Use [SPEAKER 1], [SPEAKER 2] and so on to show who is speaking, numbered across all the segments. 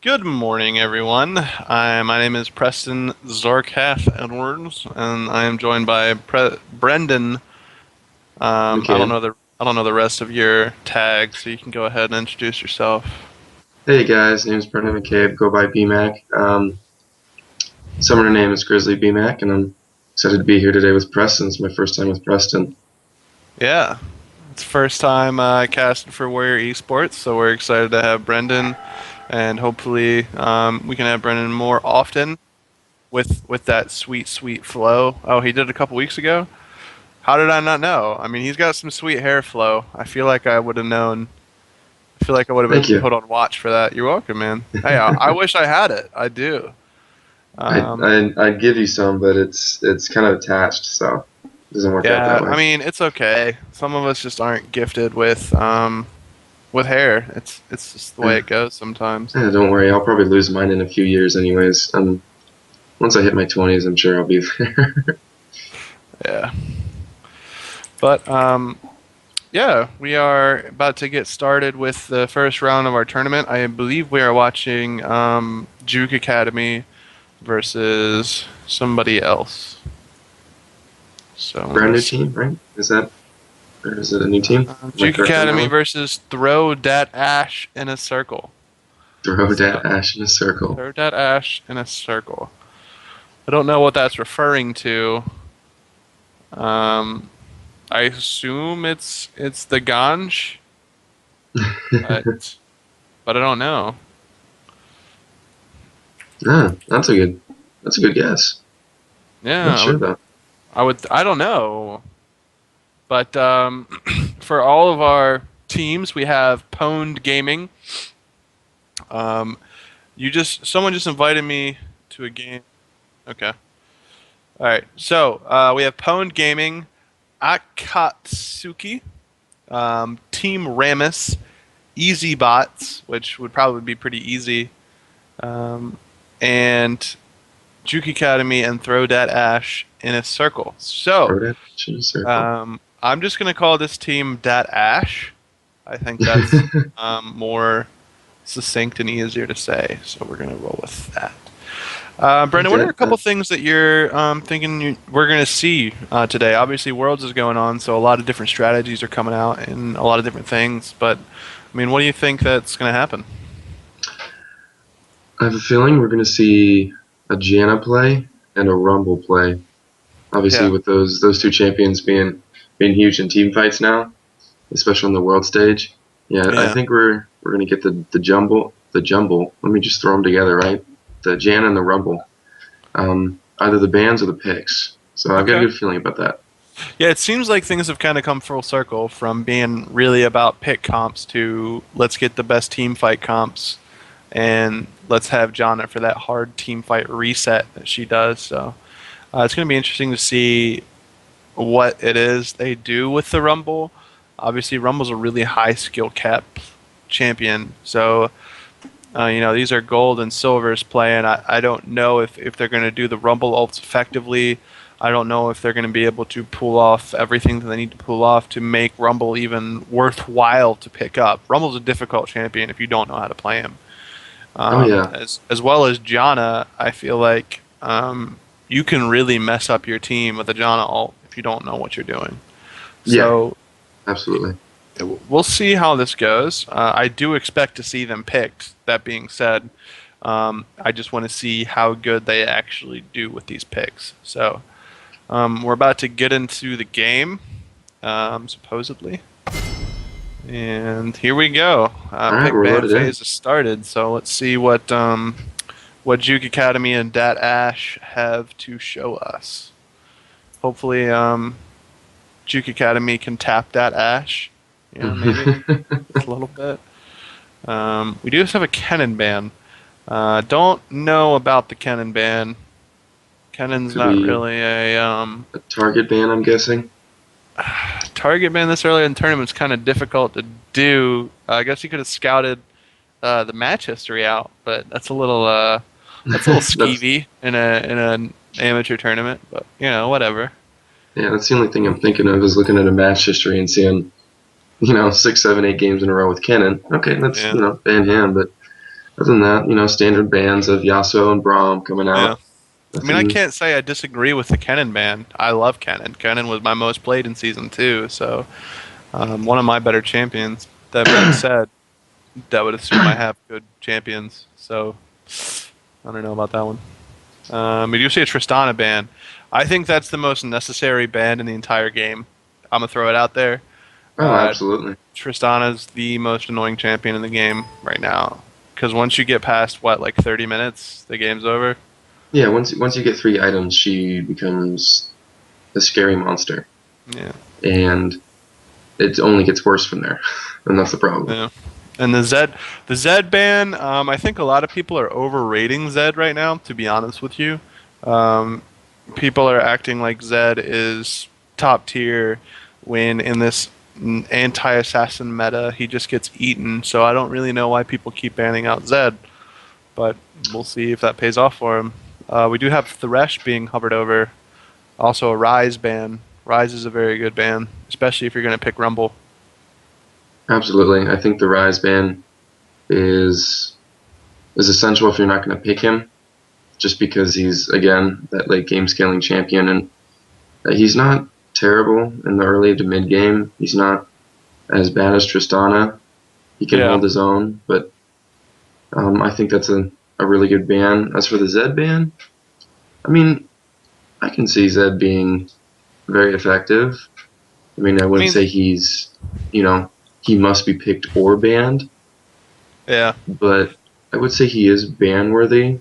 [SPEAKER 1] Good morning, everyone. My name is Preston Zarkath Edwards, and I am joined by Brendan. I don't
[SPEAKER 2] McCabe.
[SPEAKER 1] know the rest of your tags, so you can go ahead and introduce yourself.
[SPEAKER 2] Hey guys, name's Brendan McCabe. Go by BMac. Summoner name is Grizzly BMac, and I'm excited to be here today with Preston. It's my first time with Preston.
[SPEAKER 1] Yeah, it's first time casting for Warrior Esports, so we're excited to have Brendan, and hopefully we can have Brendan more often with that sweet flow. Oh, he did it a couple weeks ago. How did I not know? I mean, he's got some sweet hair flow. I feel like I would have known. I feel like I would have
[SPEAKER 2] Thank
[SPEAKER 1] been
[SPEAKER 2] you.
[SPEAKER 1] put on watch for that. You're welcome, man. Hey, I wish I had it. I do.
[SPEAKER 2] I,
[SPEAKER 1] Um,
[SPEAKER 2] I I'd give you some, but it's kind of attached, so it doesn't work out
[SPEAKER 1] yeah,
[SPEAKER 2] that
[SPEAKER 1] I
[SPEAKER 2] way.
[SPEAKER 1] mean, it's okay. Some of us just aren't gifted with hair. It's just the way
[SPEAKER 2] Eh,
[SPEAKER 1] it goes sometimes.
[SPEAKER 2] don't worry, I'll probably lose mine in a few years, anyways. Once I hit my 20s, I'm sure I'll be there.
[SPEAKER 1] Yeah, but yeah, we are about to get started with the first round of our tournament. I believe we are watching Juke Academy versus somebody else. So let
[SPEAKER 2] Brand
[SPEAKER 1] me
[SPEAKER 2] new
[SPEAKER 1] see.
[SPEAKER 2] team, right? Or is it a new team? Am I
[SPEAKER 1] Juke
[SPEAKER 2] correct on that
[SPEAKER 1] Academy
[SPEAKER 2] one?
[SPEAKER 1] versus Throw Dat Ash in a Circle.
[SPEAKER 2] Throw
[SPEAKER 1] So
[SPEAKER 2] that ash in a circle.
[SPEAKER 1] Throw Dat Ash in a Circle. I don't know what that's referring to. Um, I assume it's the Ganj, but but I don't know.
[SPEAKER 2] Ah, that's a good guess. Not
[SPEAKER 1] Yeah,
[SPEAKER 2] sure though.
[SPEAKER 1] I don't know. But for all of our teams, we have Pwned Gaming. Um, someone just invited me to a game. Okay. All right. So we have Pwned Gaming, Akatsuki, Team Ramus, Easy Bots, which would probably be pretty easy, um, and Juke Academy and Throw Dat Ash in a circle. So
[SPEAKER 2] Throw that ash in a circle.
[SPEAKER 1] I'm just gonna call this team Dat Ash. I think that's more succinct and easier to say. So we're gonna roll with that. Brendan, what are
[SPEAKER 2] Okay.
[SPEAKER 1] a couple things that you're thinking we're going to see today? Obviously, Worlds is going on, so a lot of different strategies are coming out and a lot of different things. But I mean, what do you think that's going to happen?
[SPEAKER 2] I have a feeling we're going to see a Janna play and a Rumble play. Obviously,
[SPEAKER 1] Yeah,
[SPEAKER 2] with those two champions being huge in team fights now, especially on the world stage. Yeah, I
[SPEAKER 1] yeah.
[SPEAKER 2] think we're going to get the jumble. Let me just throw them together, right? The Janna and the Rumble. Either the bans or the picks. So I've got a
[SPEAKER 1] Okay.
[SPEAKER 2] good feeling about that.
[SPEAKER 1] Yeah, it seems like things have kind of come full circle from being really about pick comps to let's get the best team fight comps and let's have Jonna for that hard team fight reset that she does. So it's going to be interesting to see what it is they do with the Rumble. Obviously, Rumble's a really high skill cap champion, so these are gold and silvers playing. I don't know if they're going to do the Rumble ults effectively. I don't know if they're going to be able to pull off everything that they need to pull off to make Rumble even worthwhile to pick up. Rumble's a difficult champion if you don't know how to play him.
[SPEAKER 2] Oh yeah,
[SPEAKER 1] As well as Janna, I feel like you can really mess up your team with a Janna ult if you don't know what you're doing.
[SPEAKER 2] yeah,
[SPEAKER 1] So
[SPEAKER 2] absolutely.
[SPEAKER 1] we'll see how this goes. I do expect to see them picked. That being said, I just want to see how good they actually do with these picks. So we're about to get into the game, supposedly. And here we go.
[SPEAKER 2] All right,
[SPEAKER 1] Pick
[SPEAKER 2] we're
[SPEAKER 1] ban
[SPEAKER 2] loaded in.
[SPEAKER 1] phase has started. So let's see what Juke Academy and Dat Ash have to show us. Hopefully, Juke Academy can tap that Ash. Maybe a little bit. We do have a Kennen ban. Don't know about the Kennen ban. Kennen's
[SPEAKER 2] Could
[SPEAKER 1] not
[SPEAKER 2] be
[SPEAKER 1] really a
[SPEAKER 2] a target ban, I'm guessing.
[SPEAKER 1] target ban this early in the tournament's kind of difficult to do. I guess you could have scouted the match history out, but that's a little
[SPEAKER 2] That's
[SPEAKER 1] skeevy in an amateur tournament. But whatever.
[SPEAKER 2] yeah, that's the only thing I'm thinking of is looking at a match history and seeing, 6, 7, 8 games in a row with Kennen. Okay, let's
[SPEAKER 1] Yeah.
[SPEAKER 2] ban him, but Other than that, standard bands of Yasuo and Braum coming
[SPEAKER 1] Yeah.
[SPEAKER 2] out.
[SPEAKER 1] I mean, I
[SPEAKER 2] Nothing.
[SPEAKER 1] can't say I disagree with the Kennen ban. I love Kennen. Kennen was my most played in season 2, so one of my better champions. That being said, that would assume I have good champions. So I don't know about that one. We do see a Tristana ban. I think that's the most necessary ban in the entire game. I'm gonna throw it out there.
[SPEAKER 2] Oh,
[SPEAKER 1] Uh,
[SPEAKER 2] absolutely.
[SPEAKER 1] Tristana's the most annoying champion in the game right now. Because once you get past what, like 30 minutes, the game's over.
[SPEAKER 2] Yeah, once you get 3 items, she becomes a scary monster,
[SPEAKER 1] Yeah.
[SPEAKER 2] and it only gets worse from there, and that's the problem.
[SPEAKER 1] Yeah. And the Zed ban, I think a lot of people are overrating Zed right now. To be honest with you, um, people are acting like Zed is top tier when in this anti-assassin meta he just gets eaten. So I don't really know why people keep banning out Zed, but we'll see if that pays off for him. We do have Thresh being hovered over. Also a Rise ban. Rise is a very good ban, especially if you're going to pick Rumble.
[SPEAKER 2] Absolutely, I think the Rise ban is essential if you're not going to pick him, just because he's again that late game scaling champion, and he's not terrible in the early to mid game. He's not as bad as Tristana. He can
[SPEAKER 1] Yeah.
[SPEAKER 2] hold his own, but I think that's a really good ban. As for the Zed ban, I mean, I can see Zed being very effective. I mean, I
[SPEAKER 1] I
[SPEAKER 2] wouldn't
[SPEAKER 1] mean,
[SPEAKER 2] say he must be picked or banned,
[SPEAKER 1] yeah.
[SPEAKER 2] but I would say he is ban worthy.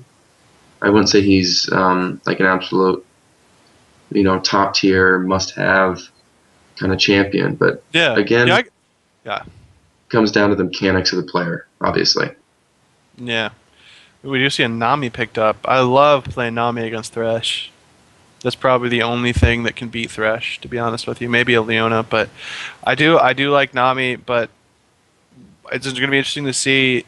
[SPEAKER 2] I wouldn't say he's like an absolute, top tier must have kind of champion, but
[SPEAKER 1] Yeah,
[SPEAKER 2] again,
[SPEAKER 1] yeah,
[SPEAKER 2] comes down to the mechanics of the player, obviously.
[SPEAKER 1] yeah. We do see a Nami picked up. I love playing Nami against Thresh. That's probably the only thing that can beat Thresh, to be honest with you. Maybe a Leona, but I do like Nami. But it's going to be interesting to see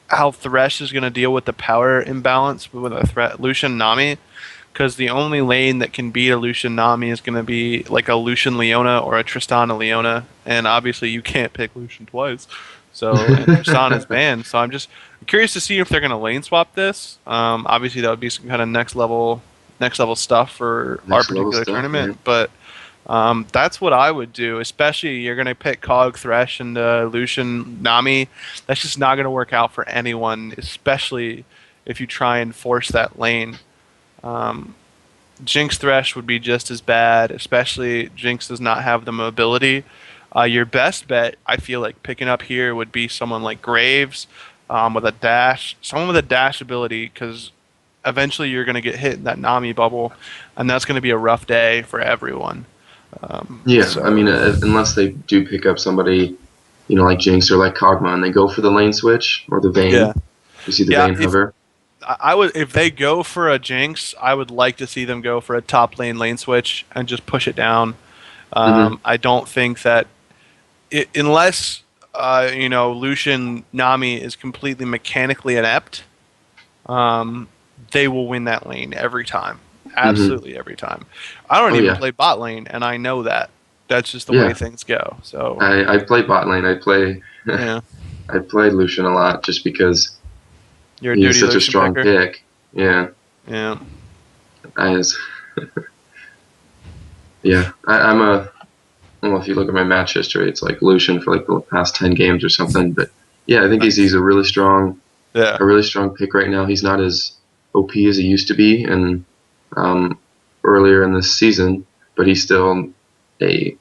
[SPEAKER 1] how Thresh is going to deal with the power imbalance with a threat Lucian Nami. Because the only lane that can beat a Lucian Nami is going to be like a Lucian Leona or a Tristana Leona, and obviously you can't pick Lucian twice. So and Tristana's banned. So I'm just curious to see if they're going to lane swap this. Obviously that would be some kind of next level stuff for our
[SPEAKER 2] Next level
[SPEAKER 1] particular
[SPEAKER 2] stuff, yeah.
[SPEAKER 1] tournament. But that's what I would do. Especially you're going to pick Cog Thresh and Lucian Nami. That's just not going to work out for anyone, especially if you try and force that lane. Um, Jinx Thresh would be just as bad, especially Jinx does not have the mobility. Your best bet, I feel like, picking up here would be someone like Graves with a dash, someone with a dash ability, because eventually you're going to get hit in that Nami bubble, and that's going to be a rough day for everyone.
[SPEAKER 2] Yeah, I mean,
[SPEAKER 1] So,
[SPEAKER 2] unless they do pick up somebody, like Jinx or like Kog'Maw, and they go for the lane switch or the
[SPEAKER 1] yeah,
[SPEAKER 2] Vayne. You see the
[SPEAKER 1] yeah.
[SPEAKER 2] Vayne
[SPEAKER 1] If
[SPEAKER 2] hover.
[SPEAKER 1] I would, if they go for a Jinx, I would like to see them go for a top lane switch and just push it down.
[SPEAKER 2] Hmm.
[SPEAKER 1] I don't think that unless Lucian Nami is completely mechanically inept, they will win that lane every time,
[SPEAKER 2] Hmm.
[SPEAKER 1] absolutely every time. I don't
[SPEAKER 2] Oh
[SPEAKER 1] even
[SPEAKER 2] yeah,
[SPEAKER 1] play bot lane, and I know that. That's just the way
[SPEAKER 2] yeah.
[SPEAKER 1] things go. So
[SPEAKER 2] I play bot lane.
[SPEAKER 1] yeah,
[SPEAKER 2] I play Lucian a lot just because
[SPEAKER 1] you're a
[SPEAKER 2] he's
[SPEAKER 1] duty
[SPEAKER 2] such a
[SPEAKER 1] Lucian
[SPEAKER 2] strong
[SPEAKER 1] picker.
[SPEAKER 2] pick. Yeah,
[SPEAKER 1] Yeah,
[SPEAKER 2] I was, yeah. I'm a well. If you look at my match history, it's like Lucian for like the past 10 games or something. But yeah, I think he's
[SPEAKER 1] nice.
[SPEAKER 2] a really strong
[SPEAKER 1] Yeah,
[SPEAKER 2] pick right now. He's not as OP as he used to be, and um, earlier in this season, but he's still a,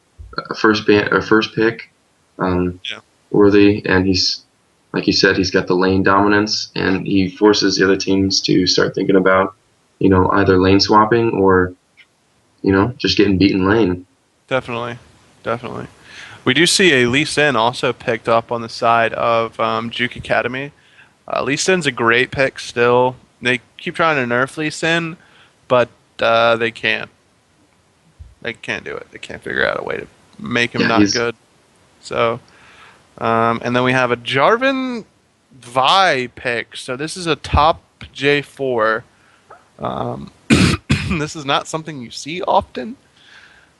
[SPEAKER 2] a first pick
[SPEAKER 1] yeah,
[SPEAKER 2] worthy, and he's like you said, he's got the lane dominance, and he forces the other teams to start thinking about either lane swapping or just getting beaten lane.
[SPEAKER 1] definitely, definitely. We do see a Lee Sin also picked up on the side of Juke Academy. Lee Sin's a great pick still. They keep trying to nerf Lee Sin, but they can't. They can't do it. They can't figure out a way to make him
[SPEAKER 2] Yeah,
[SPEAKER 1] not
[SPEAKER 2] he's
[SPEAKER 1] good. So, and then we have a Jarvan Vi pick. So this is a top J4. Um, this is not something you see often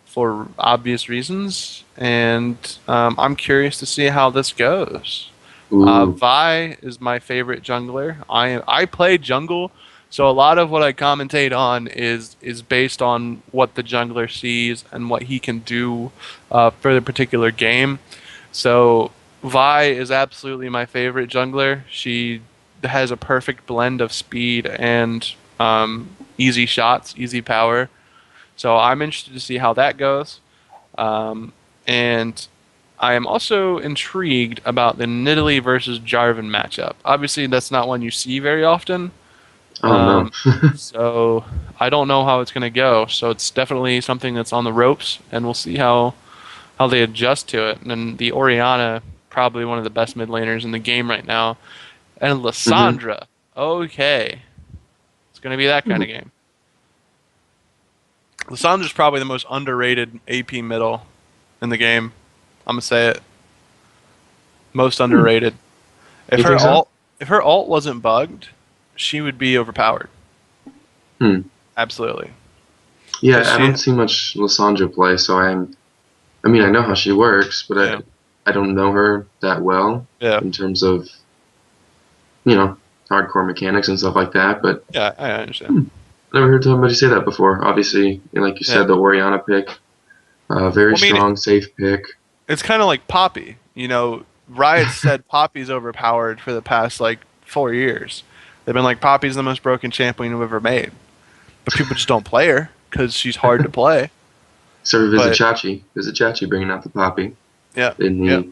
[SPEAKER 1] for obvious reasons, and I'm curious to see how this goes.
[SPEAKER 2] Ooh.
[SPEAKER 1] Vi is my favorite jungler. I play jungle, so a lot of what I commentate on is based on what the jungler sees and what he can do for the particular game. So Vi is absolutely my favorite jungler. She has a perfect blend of speed and easy shots, easy power. So I'm interested to see how that goes. And I am also intrigued about the Nidalee versus Jarvan matchup. Obviously, that's not one you see very often.
[SPEAKER 2] Oh no.
[SPEAKER 1] So I don't know how it's going to go. So it's definitely something that's on the ropes, and we'll see how they adjust to it. And then the Orianna, probably one of the best mid laners in the game right now, and
[SPEAKER 2] hmm
[SPEAKER 1] Lissandra. Okay, it's going to be that kind of game. Lissandra's probably the most underrated AP middle in the game. I'm gonna say it. Most underrated. If
[SPEAKER 2] You
[SPEAKER 1] her
[SPEAKER 2] think so?
[SPEAKER 1] alt if her alt wasn't bugged, she would be overpowered.
[SPEAKER 2] Hmm.
[SPEAKER 1] Absolutely. Because
[SPEAKER 2] Yeah, I
[SPEAKER 1] she
[SPEAKER 2] don't see much Lissandra play, so I mean, I know how she works, but
[SPEAKER 1] yeah.
[SPEAKER 2] I don't know her that well
[SPEAKER 1] Yeah.
[SPEAKER 2] in terms of, you know, hardcore mechanics and stuff like that. But
[SPEAKER 1] Yeah, I understand.
[SPEAKER 2] hmm, I never heard somebody say that before. Obviously, like you
[SPEAKER 1] Yeah.
[SPEAKER 2] said, the Oriana pick, very
[SPEAKER 1] Well, I mean,
[SPEAKER 2] strong, safe pick.
[SPEAKER 1] it's kind of like Poppy. Riot said Poppy's overpowered for the past like 4 years. They've been like Poppy's the most broken champion we've ever made, but people just don't play her because she's hard to play.
[SPEAKER 2] So
[SPEAKER 1] But
[SPEAKER 2] Visit Chachi bringing out the Poppy
[SPEAKER 1] yeah,
[SPEAKER 2] in
[SPEAKER 1] yeah,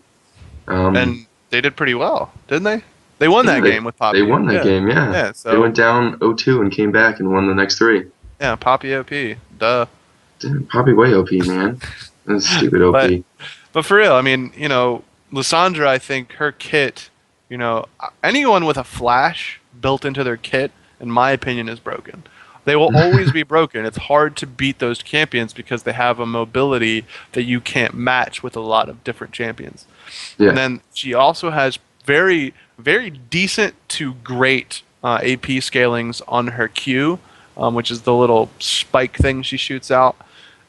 [SPEAKER 2] the, um,
[SPEAKER 1] and they did pretty well, didn't they? They won
[SPEAKER 2] yeah,
[SPEAKER 1] that game with
[SPEAKER 2] they
[SPEAKER 1] Poppy.
[SPEAKER 2] won that
[SPEAKER 1] Yeah,
[SPEAKER 2] game. Yeah,
[SPEAKER 1] yeah.
[SPEAKER 2] they
[SPEAKER 1] So
[SPEAKER 2] went down 0-2 and came back and won the next three.
[SPEAKER 1] yeah, Poppy OP. Duh.
[SPEAKER 2] Damn, Poppy way OP, man. That's stupid
[SPEAKER 1] But
[SPEAKER 2] OP.
[SPEAKER 1] but for real, I mean, Lissandra, I think her kit, anyone with a flash built into their kit, in my opinion, is broken. They will always be broken. It's hard to beat those champions because they have a mobility that you can't match with a lot of different champions. And
[SPEAKER 2] Yeah.
[SPEAKER 1] then she also has very, very decent to great AP scalings on her Q, which is the little spike thing she shoots out.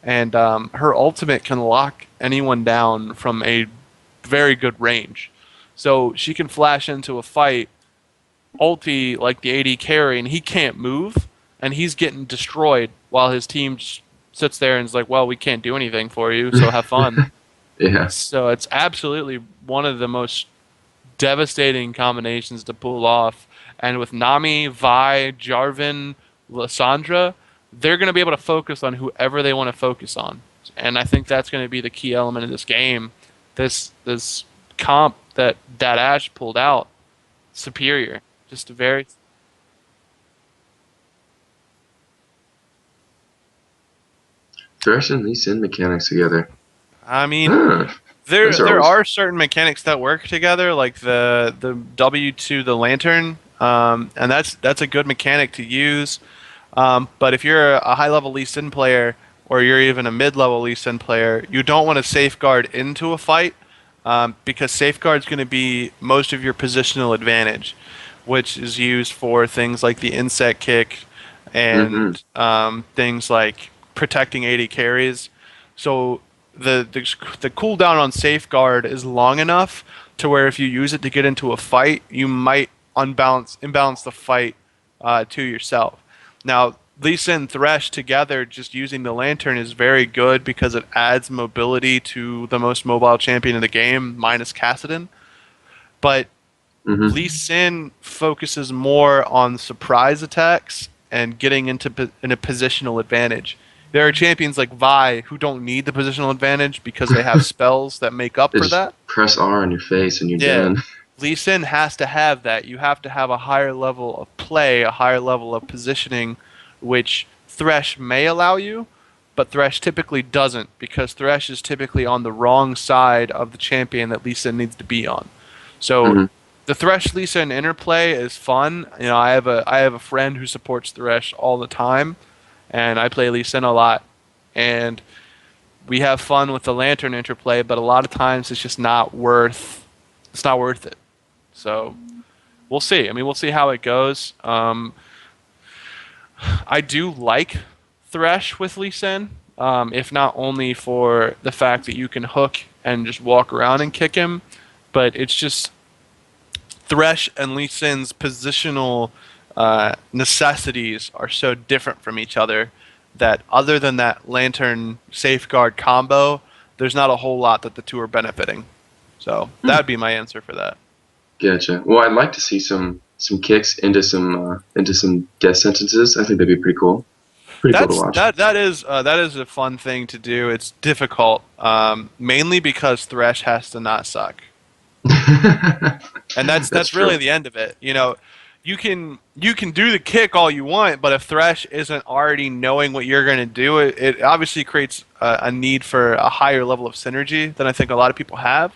[SPEAKER 1] And her ultimate can lock anyone down from a very good range. So she can flash into a fight, ulti like the AD carry, and he can't move, and he's getting destroyed while his team sits there and is like, well, we can't do anything for you, so have fun.
[SPEAKER 2] Yeah.
[SPEAKER 1] So it's absolutely one of the most devastating combinations to pull off. And with Nami, Vi, Jarvan, Lissandra, they're going to be able to focus on whoever they want to focus on. And I think that's going to be the key element of this game. This comp that Ash pulled out, superior. Just a very
[SPEAKER 2] Thresh and Lee Sin mechanics together.
[SPEAKER 1] I mean,
[SPEAKER 2] Huh.
[SPEAKER 1] there
[SPEAKER 2] Those are
[SPEAKER 1] there
[SPEAKER 2] always
[SPEAKER 1] are certain mechanics that work together, like the W to the lantern, and that's a good mechanic to use. But if you're a high level Lee Sin player, or you're even a mid level Lee Sin player, you don't want to safeguard into a fight, because safeguard's going to be most of your positional advantage, which is used for things like the insect kick
[SPEAKER 2] hmm
[SPEAKER 1] and things like protecting AD carries. So the cooldown on safeguard is long enough to where if you use it to get into a fight, you might imbalance the fight to yourself. Now, Lisa and Thresh together, just using the lantern is very good because it adds mobility to the most mobile champion in the game, minus Kassadin. But
[SPEAKER 2] hmm
[SPEAKER 1] Lee Sin focuses more on surprise attacks and getting in a positional advantage. There are champions like Vi who don't need the positional advantage because they have spells that make up
[SPEAKER 2] They
[SPEAKER 1] for
[SPEAKER 2] just
[SPEAKER 1] that.
[SPEAKER 2] press R on your face and you're
[SPEAKER 1] Yeah,
[SPEAKER 2] done.
[SPEAKER 1] Lee Sin has to have that. You have to have a higher level of play, a higher level of positioning, which Thresh may allow you, but Thresh typically doesn't because Thresh is typically on the wrong side of the champion that Lee Sin needs to be on. So
[SPEAKER 2] hmm
[SPEAKER 1] the Thresh Lee Sin interplay is fun. I have a friend who supports Thresh all the time, and I play Lee Sin a lot, and we have fun with the Lantern interplay. But a lot of times it's just not worth. It's not worth it. So we'll see. I mean, we'll see how it goes. I do like Thresh with Lee Sin, if not only for the fact that you can hook and just walk around and kick him, but it's just Thresh and Lee Sin's positional necessities are so different from each other that other than that Lantern Safeguard combo, there's not a whole lot that the two are benefiting. So that would be my answer for that.
[SPEAKER 2] Gotcha. Well, I'd like to see some kicks into some death sentences. I think that'd be pretty cool. Pretty cool to watch.
[SPEAKER 1] That is a fun thing to do. It's difficult, mainly because Thresh has to not suck, and that's really the end of it. You know, you can do the kick all you want, but if Thresh isn't already knowing what you're going to do, it obviously creates a need for a higher level of synergy than I think a lot of people have.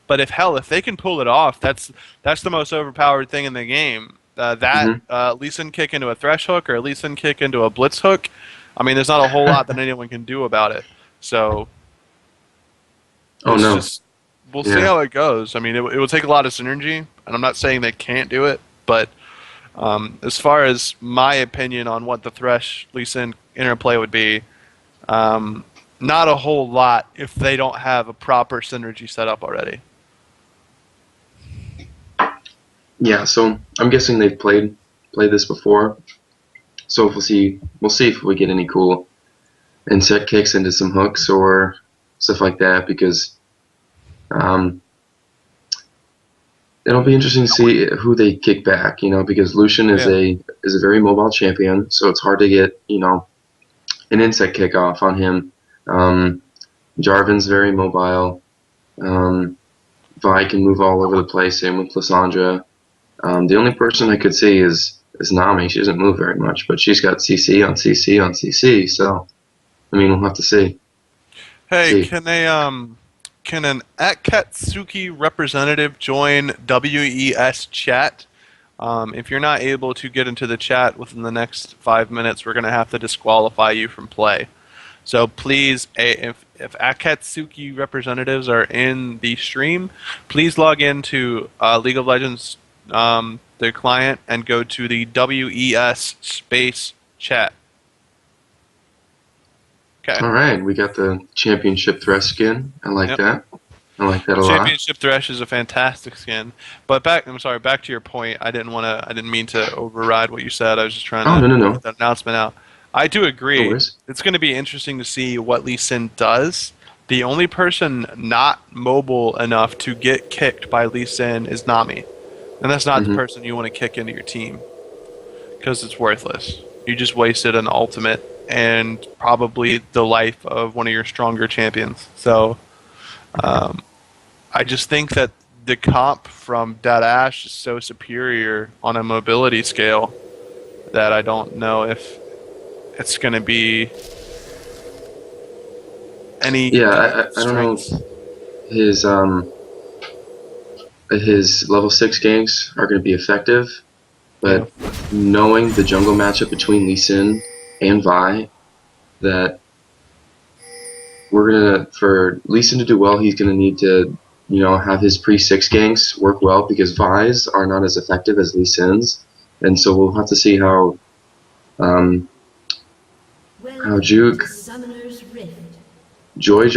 [SPEAKER 1] But if they can pull it off, that's the most overpowered thing in the game. Lee Sin kick into a Thresh hook or a Lee Sin kick into a Blitz hook. I mean, there's not a whole lot that anyone can do about it. So, we'll see how it goes. I mean, it will take a lot of synergy, and I'm not saying they can't do it, but as far as my opinion on what the Thresh Lee Sin interplay would be, not a whole lot if they don't have a proper synergy set up already.
[SPEAKER 2] Yeah, so I'm guessing they've played this before. So we'll see if we get any cool insect kicks into some hooks or stuff like that, because it'll be interesting to see who they kick back. You know, because Lucian is a very mobile champion, so it's hard to get an insect kick off on him. Jarvan's very mobile. Vi can move all over the place. Same with Lissandra. The only person I could see is Nami. She doesn't move very much, but she's got CC on CC on CC. So, I mean, we'll have to see.
[SPEAKER 1] Hey, can an Akatsuki representative join WES chat? If you're not able to get into the chat within the next 5 minutes, we're going to have to disqualify you from play. So please, if Akatsuki representatives are in the stream, please log into League of Legends, their client, and go to the WES space chat. Okay.
[SPEAKER 2] All right, we got the Championship Thresh skin. I like that. I like that a lot.
[SPEAKER 1] Championship Thresh is a fantastic skin. But back to your point. I didn't mean to override what you said. I was just trying to get that announcement out. I do agree.
[SPEAKER 2] No,
[SPEAKER 1] it's going to be interesting to see what Lee Sin does. The only person not mobile enough to get kicked by Lee Sin is Nami. And that's not the person you want to kick into your team, because it's worthless. You just wasted an ultimate and probably the life of one of your stronger champions. So I just think that the comp from Dead Ash is so superior on a mobility scale that I don't know if it's going to be any.
[SPEAKER 2] Yeah, I don't know if his level 6 ganks are going to be effective, but knowing the jungle matchup between Lee Sin and Vi, that for Lee Sin to do well, he's going to need to have his pre-6 ganks work well, because Vi's are not as effective as Lee Sin's, and so we'll have to see how Juke, Joy,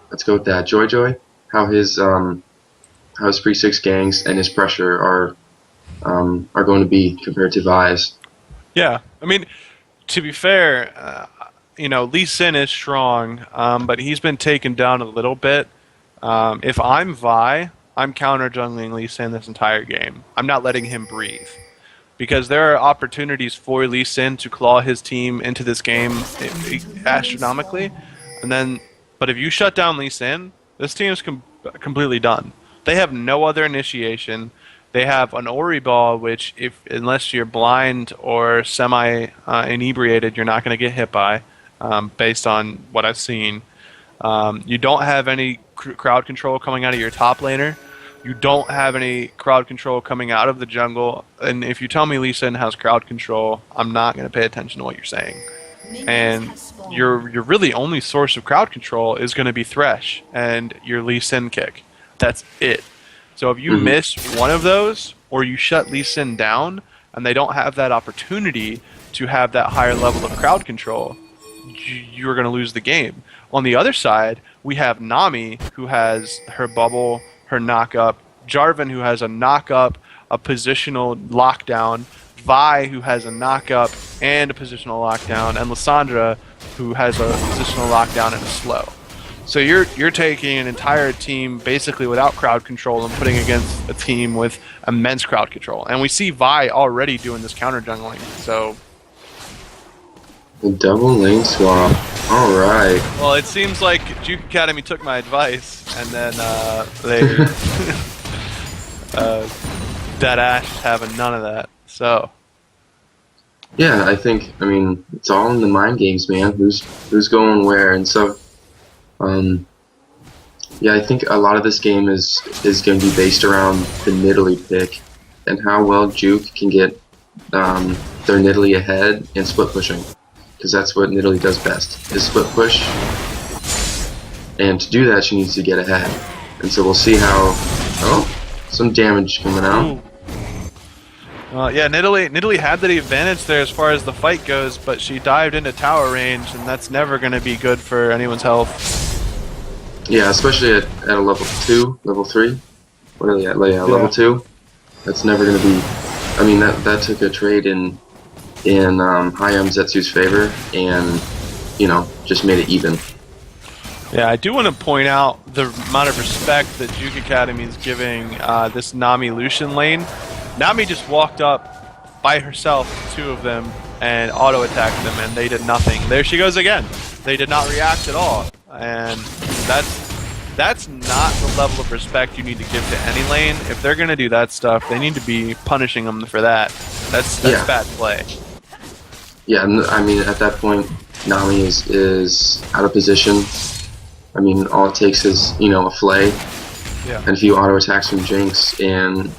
[SPEAKER 2] let's go with that, Joy, how his pre-6 ganks and his pressure are going to be compared to Vi's.
[SPEAKER 1] Yeah, I mean, to be fair, Lee Sin is strong, but he's been taken down a little bit. If I'm Vi, I'm counter jungling Lee Sin this entire game. I'm not letting him breathe, because there are opportunities for Lee Sin to claw his team into this game astronomically, but if you shut down Lee Sin, this team is completely done. They have no other initiation. They have an Ori ball, which unless you're blind or semi inebriated, you're not going to get hit by, based on what I've seen. You don't have any crowd control coming out of your top laner. You don't have any crowd control coming out of the jungle. And if you tell me Lee Sin has crowd control, I'm not going to pay attention to what you're saying. And your really only source of crowd control is going to be Thresh and your Lee Sin kick. That's it. So if you miss one of those, or you shut Lee Sin down, and they don't have that opportunity to have that higher level of crowd control, you're going to lose the game. On the other side, we have Nami, who has her bubble, her knock-up, Jarvan, who has a knock-up, a positional lockdown, Vi, who has a knock-up and a positional lockdown, and Lissandra, who has a positional lockdown and a slow. So you're taking an entire team basically without crowd control and putting against a team with immense crowd control. And we see Vi already doing this counter jungling. So
[SPEAKER 2] The double lane swap. All right.
[SPEAKER 1] well, it seems like Juke Academy took my advice, and then they Dead Ash is having none of that. So
[SPEAKER 2] Yeah, I mean, it's all in the mind games, man. Who's going where, and so, yeah, I think a lot of this game is going to be based around the Nidalee pick and how well Juke can get their Nidalee ahead and split pushing, because that's what Nidalee does best, is split push. And to do that, she needs to get ahead, and so we'll see how. Oh, some damage coming out.
[SPEAKER 1] yeah, Nidalee had the advantage there as far as the fight goes, but she dived into tower range, and that's never going to be good for anyone's health.
[SPEAKER 2] Yeah, especially at a level 2, level 3. What are they at? Yeah, level 2. That's never going to be. I mean, that took a trade in Hayam Zetsu's favor, and just made it even.
[SPEAKER 1] Yeah, I do want to point out the amount of respect that Juke Academy is giving this Nami Lucian lane. Nami just walked up by herself to 2 of them and auto-attacked them, and they did nothing. There she goes again. They did not react at all, and that's not the level of respect you need to give to any lane. If they're going to do that stuff, they need to be punishing them for that. That's bad play.
[SPEAKER 2] Yeah, I mean, at that point, Nami is out of position. I mean, all it takes is, a flay and a few auto attacks from Jinx, and,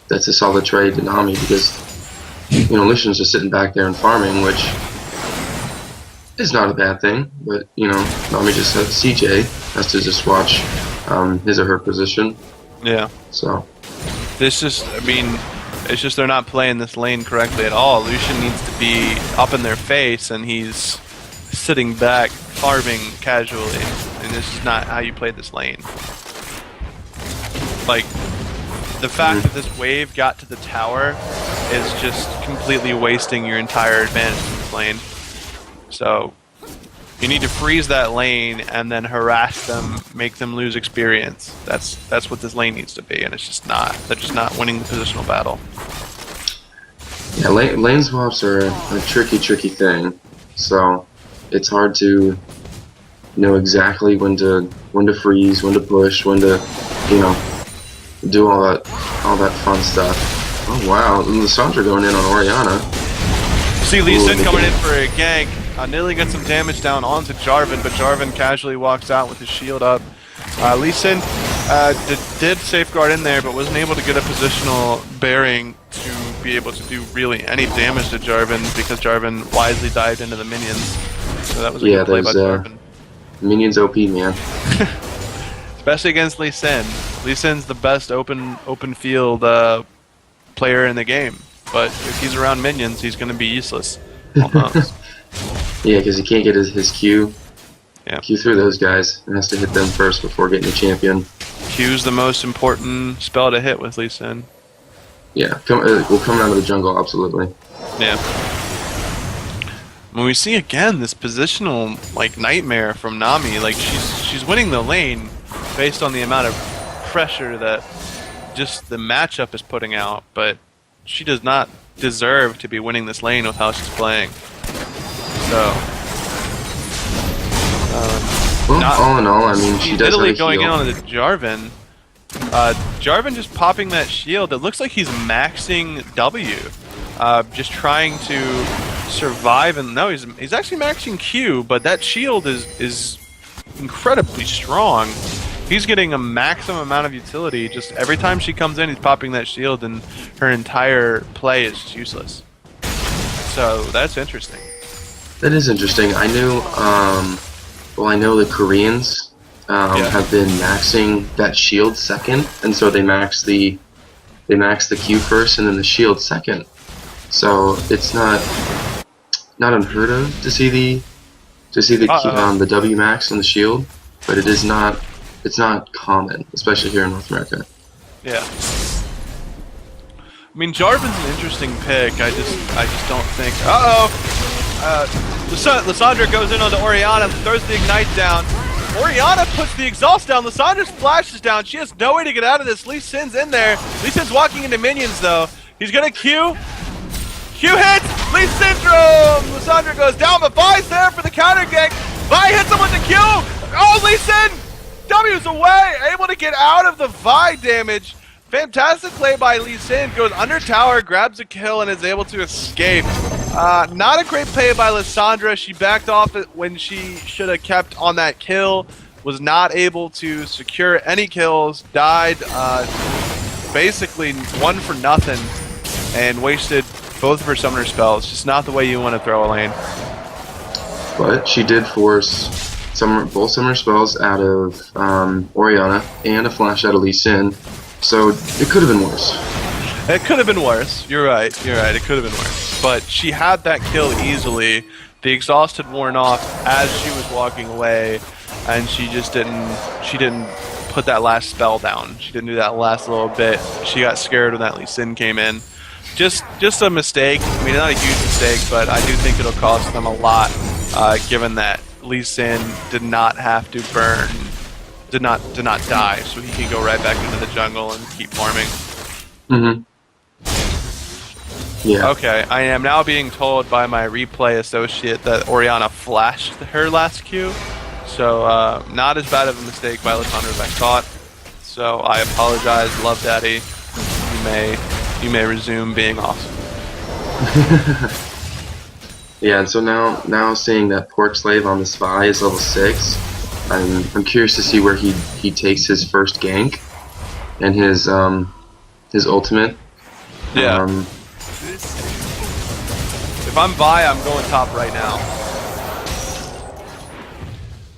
[SPEAKER 2] that's a solid trade to Nami, because, Lucian's just sitting back there and farming, which is not a bad thing, but, Nami just has CJ, has to just watch his or her position.
[SPEAKER 1] Yeah.
[SPEAKER 2] So.
[SPEAKER 1] It's just they're not playing this lane correctly at all. Lucian needs to be up in their face, and he's sitting back, farming casually, and this is not how you play this lane. Like, the fact that this wave got to the tower is just completely wasting your entire advantage in this lane. So, you need to freeze that lane and then harass them, make them lose experience. That's what this lane needs to be, and it's just not. They're just not winning the positional battle.
[SPEAKER 2] Yeah, lane swaps are a tricky thing. So it's hard to know exactly when to freeze, when to push, when to do all that fun stuff. Oh wow, Lissandra going in on Orianna.
[SPEAKER 1] See Lee Sin coming in for a gank. Nidalee gets some damage down onto Jarvan, but Jarvan casually walks out with his shield up. Lee Sin did safeguard in there, but wasn't able to get a positional bearing to be able to do really any damage to Jarvan, because Jarvan wisely dived into the minions. So that was a good play by Jarvan.
[SPEAKER 2] Minions OP, man.
[SPEAKER 1] Especially against Lee Sin. Lee Sin's the best open field player in the game, but if he's around minions, he's going to be useless. Almost.
[SPEAKER 2] Yeah, because he can't get his Q.
[SPEAKER 1] Yeah.
[SPEAKER 2] Q through those guys. It has to hit them first before getting the champion.
[SPEAKER 1] Q's the most important spell to hit with Lee Sin.
[SPEAKER 2] Yeah, we'll come out of the jungle, absolutely.
[SPEAKER 1] Yeah. When we see again this positional nightmare from Nami, she's winning the lane based on the amount of pressure that just the matchup is putting out, but she does not deserve to be winning this lane with how she's playing. So,
[SPEAKER 2] all in all, I mean, she does have a
[SPEAKER 1] going
[SPEAKER 2] heal.
[SPEAKER 1] in on the Jarvan. Jarvan just popping that shield. It looks like he's maxing W, just trying to survive. And no, he's actually maxing Q, but that shield is incredibly strong. He's getting a maximum amount of utility. Just every time she comes in, he's popping that shield, and her entire play is just useless. So that's interesting.
[SPEAKER 2] That is interesting. I knew, I know the Koreans have been maxing that shield second, and so they max the Q first and then the shield second. So it's not unheard of to see the the W max and the shield, but it's not common, especially here in North America.
[SPEAKER 1] Yeah. I mean, Jarvan's an interesting pick. I just don't think. Lissandra goes in on the Orianna, throws the ignite down. Orianna puts the exhaust down. Lissandra's flash is down. She has no way to get out of this. Lee Sin's in there. Lee Sin's walking into minions though. He's gonna Q. Q hits! Lee Syndrome! Lissandra goes down, but Vi's there for the counter gank. Vi hits him with the Q! Oh, Lee Sin! W's away! Able to get out of the Vi damage. Fantastic play by Lee Sin. Goes under tower, grabs a kill, and is able to escape. Not a great play by Lissandra. She backed off it when she should have kept on that kill. Was not able to secure any kills. Died basically 1 for nothing. And wasted both of her summoner spells. Just not the way you want to throw a lane.
[SPEAKER 2] But she did force both summoner spells out of Orianna and a flash out of Lee Sin. So it could have been worse.
[SPEAKER 1] It could have been worse. You're right. It could have been worse. But she had that kill easily. The exhaust had worn off as she was walking away, and she just didn't. She didn't put that last spell down. She didn't do that last little bit. She got scared when that Lee Sin came in. Just a mistake. I mean, not a huge mistake, but I do think it'll cost them a lot, given that Lee Sin did not have to burn. Did not die, so he can go right back into the jungle and keep farming.
[SPEAKER 2] Mm-hmm. Yeah.
[SPEAKER 1] Okay, I am now being told by my replay associate that Orianna flashed her last Q, so not as bad of a mistake by Lissandra as I thought. So I apologize, Love Daddy. You may resume being awesome.
[SPEAKER 2] Yeah, and so now seeing that Pork Slave on this Vi is level 6. I'm curious to see where he takes his first gank and his ultimate.
[SPEAKER 1] Yeah. If I'm Vi, I'm going top right now.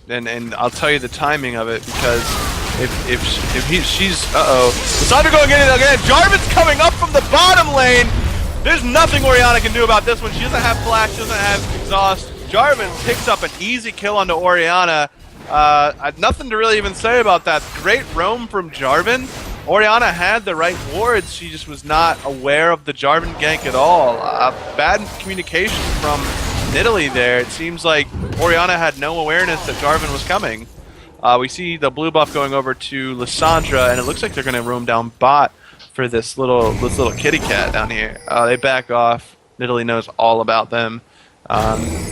[SPEAKER 1] And I'll tell you the timing of it, because she's Lissandra going in again. Jarvan's coming up from the bottom lane. There's nothing Orianna can do about this one. She doesn't have flash, doesn't have exhaust. Jarvan picks up an easy kill onto Orianna. Nothing to really even say about that. Great roam from Jarvan. Orianna had the right wards, she just was not aware of the Jarvan gank at all. Bad communication from Nidalee there. It seems like Orianna had no awareness that Jarvan was coming. We see the blue buff going over to Lissandra, and it looks like they're going to roam down bot for this little kitty cat down here. They back off. Nidalee knows all about them.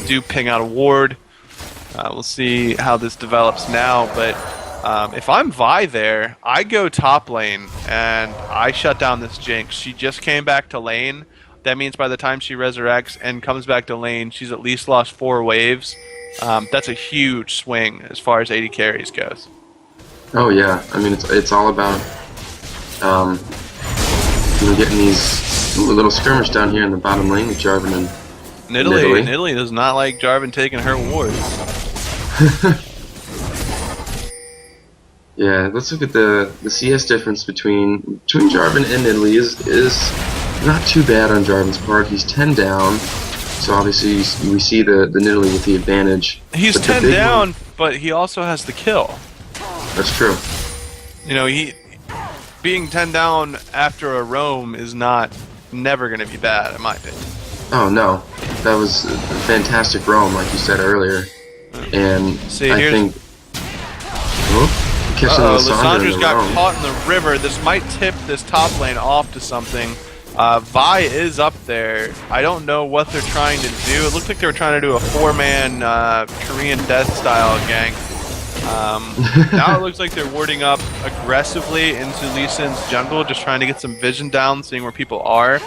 [SPEAKER 1] Do ping out a ward. We'll see how this develops now, but if I'm Vi there, I go top lane and I shut down this Jinx. She just came back to lane. That means by the time she resurrects and comes back to lane, she's at least lost 4 waves. That's a huge swing as far as AD carries goes.
[SPEAKER 2] Oh yeah, I mean it's all about getting these little skirmish down here in the bottom lane with Jarvan and Nidalee.
[SPEAKER 1] Nidalee does not like Jarvan taking her wards.
[SPEAKER 2] Yeah, let's look at the CS difference between Jarvan and Nidalee is not too bad on Jarvan's part. He's 10 down, so obviously we see the Nidalee with the advantage.
[SPEAKER 1] He's 10 down, but he also has the kill.
[SPEAKER 2] That's true.
[SPEAKER 1] You know, being 10 down after a roam is never going to be bad, in my opinion.
[SPEAKER 2] Oh no, that was a fantastic roam, like you said earlier, and I think.
[SPEAKER 1] Lissandra's got caught in the river. This might tip this top lane off to something. Vi is up there. I don't know what they're trying to do. It looks like they were trying to do a 4-man Korean death style gank. Now it looks like they're warding up aggressively into Lee Sin's jungle, just trying to get some vision down, seeing where people are.